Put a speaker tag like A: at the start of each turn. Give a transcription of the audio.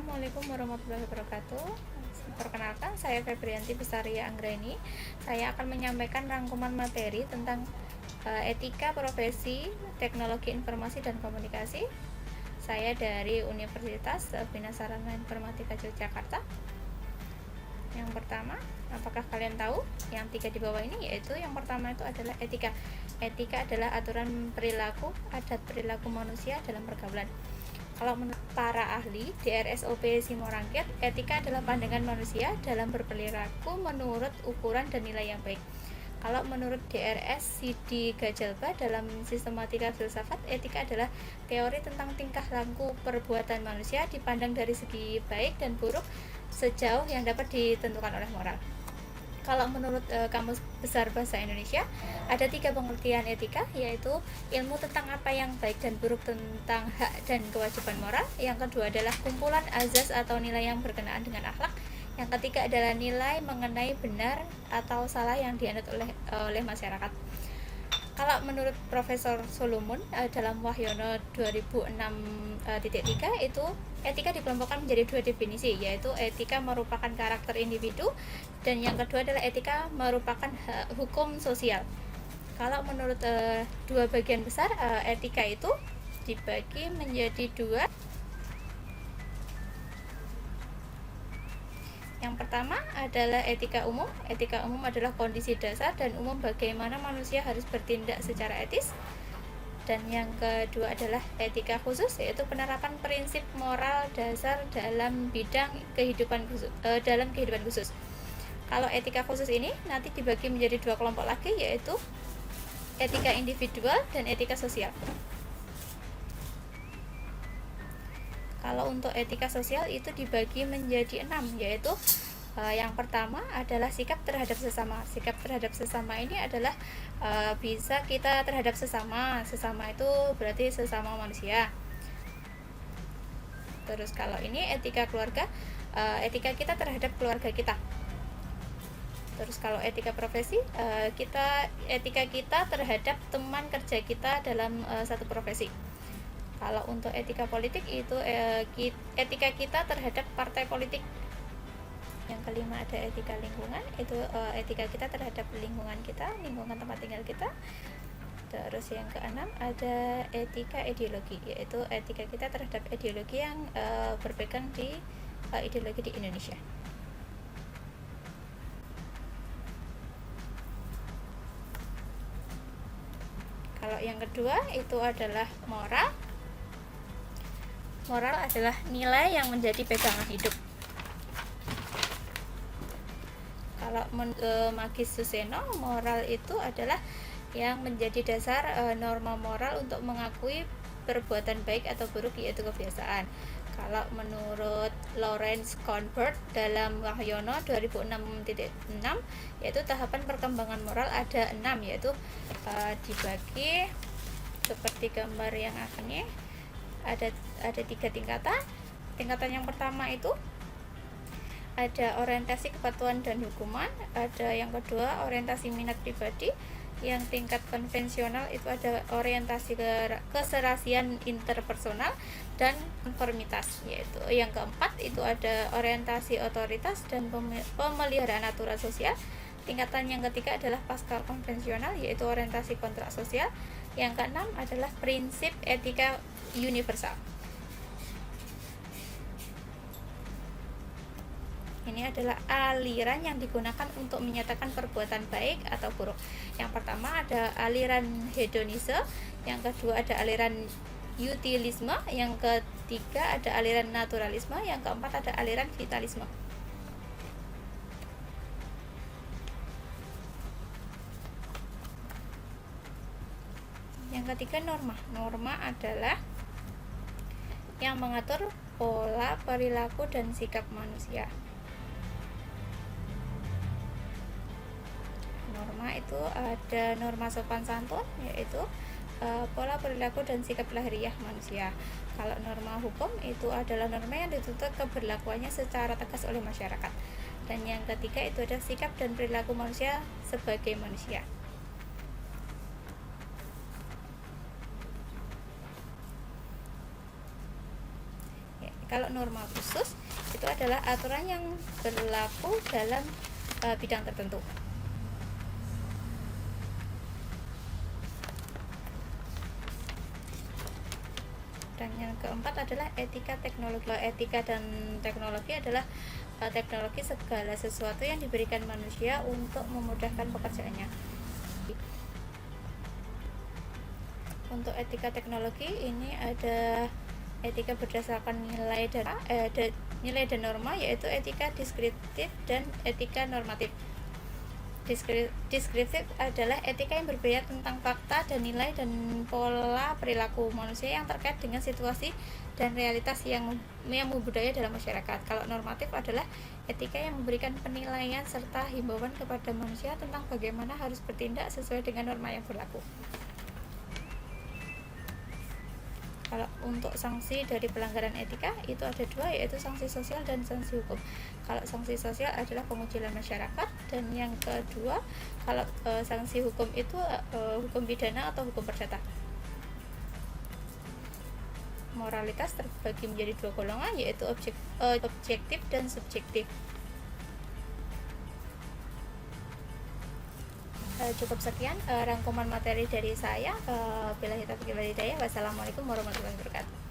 A: Assalamualaikum warahmatullahi wabarakatuh. Perkenalkan, saya Febrianti Besaria Anggraini. Saya akan menyampaikan rangkuman materi tentang etika profesi teknologi informasi dan komunikasi. Saya dari Universitas Bina Sarana Informatika Yogyakarta. Yang pertama, apakah kalian tahu yang 3 di bawah ini? Yaitu yang pertama itu adalah etika. Etika adalah aturan perilaku, adat perilaku manusia dalam pergaulan. Kalau menurut para ahli DRSOP Simorangkit, etika adalah pandangan manusia dalam berperilaku menurut ukuran dan nilai yang baik. Kalau menurut DRS Sidi Gajalba dalam sistematika filsafat, etika adalah teori tentang tingkah laku perbuatan manusia dipandang dari segi baik dan buruk sejauh yang dapat ditentukan oleh moral. Kalau menurut Kamus Besar Bahasa Indonesia, ada 3 pengertian etika, yaitu ilmu tentang apa yang baik dan buruk tentang hak dan kewajiban moral. Yang kedua adalah kumpulan azas atau nilai yang berkenaan dengan akhlak. Yang ketiga adalah nilai mengenai benar atau salah yang dianut oleh masyarakat. Kalau menurut Profesor Solomon dalam Wahyono 2006.3 itu etika dikelompokkan menjadi 2 definisi, yaitu etika merupakan karakter individu dan yang kedua adalah etika merupakan hukum sosial. Kalau menurut 2 bagian besar etika itu dibagi menjadi 2. Yang pertama adalah etika umum. Etika umum adalah kondisi dasar dan umum bagaimana manusia harus bertindak secara etis. Dan yang kedua adalah etika khusus, yaitu penerapan prinsip moral dasar dalam bidang kehidupan khusus. Kalau etika khusus ini nanti dibagi menjadi 2 kelompok lagi, yaitu etika individual dan etika sosial. Kalau untuk etika sosial itu dibagi menjadi 6, yaitu yang pertama adalah sikap terhadap sesama. Sikap terhadap sesama ini adalah bisa kita terhadap sesama itu berarti sesama manusia. Terus kalau ini etika keluarga, etika kita terhadap keluarga kita. Terus kalau etika profesi, etika kita terhadap teman kerja kita dalam satu profesi. Kalau untuk etika politik itu etika kita terhadap partai politik. Yang kelima ada etika lingkungan, itu etika kita terhadap lingkungan tempat tinggal kita. Terus yang keenam ada etika ideologi, yaitu etika kita terhadap ideologi yang berpegang di ideologi di Indonesia. Kalau yang kedua itu adalah moral. Moral adalah nilai yang menjadi pegangan hidup. Kalau Magis Suseno, moral itu adalah yang menjadi dasar norma moral untuk mengakui perbuatan baik atau buruk, yaitu kebiasaan. Kalau menurut Lawrence Convert dalam Wahyono 2006.6, yaitu tahapan perkembangan moral ada 6, yaitu dibagi seperti gambar yang ini. Ada 3 tingkatan. Tingkatan yang pertama itu ada orientasi kepatuhan dan hukuman, ada yang kedua orientasi minat pribadi, yang tingkat konvensional itu ada orientasi keserasian interpersonal dan konformitas, yaitu yang keempat itu ada orientasi otoritas dan pemeliharaan aturan sosial. Tingkatan yang ketiga adalah pasca konvensional, yaitu orientasi kontrak sosial. Yang keenam adalah prinsip etika universal. Ini adalah aliran yang digunakan untuk menyatakan perbuatan baik atau buruk. Yang pertama ada aliran hedonisme, yang kedua ada aliran utilisme, yang ketiga ada aliran naturalisme, yang keempat ada aliran vitalisme. Yang ketiga norma. Norma adalah yang mengatur pola perilaku dan sikap manusia. Norma itu ada norma sopan santun, yaitu pola perilaku dan sikap lahiriah manusia. Kalau norma hukum itu adalah norma yang dituntut keberlakuannya secara tegas oleh masyarakat. Dan yang ketiga itu ada sikap dan perilaku manusia sebagai manusia. Kalau norma khusus itu adalah aturan yang berlaku dalam bidang tertentu. Dan yang keempat adalah etika teknologi. Etika dan teknologi adalah teknologi segala sesuatu yang diberikan manusia untuk memudahkan pekerjaannya. Untuk etika teknologi ini ada etika berdasarkan nilai dan norma, yaitu etika deskriptif dan etika normatif. Deskriptif adalah etika yang berbicara tentang fakta dan nilai dan pola perilaku manusia yang terkait dengan situasi dan realitas yang membudaya dalam masyarakat. Kalau normatif adalah etika yang memberikan penilaian serta himbauan kepada manusia tentang bagaimana harus bertindak sesuai dengan norma yang berlaku. Kalau untuk sanksi dari pelanggaran etika itu ada dua, yaitu sanksi sosial dan sanksi hukum. Kalau sanksi sosial adalah pengucilan masyarakat, dan yang kedua kalau sanksi hukum itu hukum pidana atau hukum perdata. Moralitas terbagi menjadi dua golongan, yaitu objektif dan subjektif. Cukup sekian rangkuman materi dari saya. Billahi taufiq wal hidayah. Wassalamualaikum warahmatullahi wabarakatuh.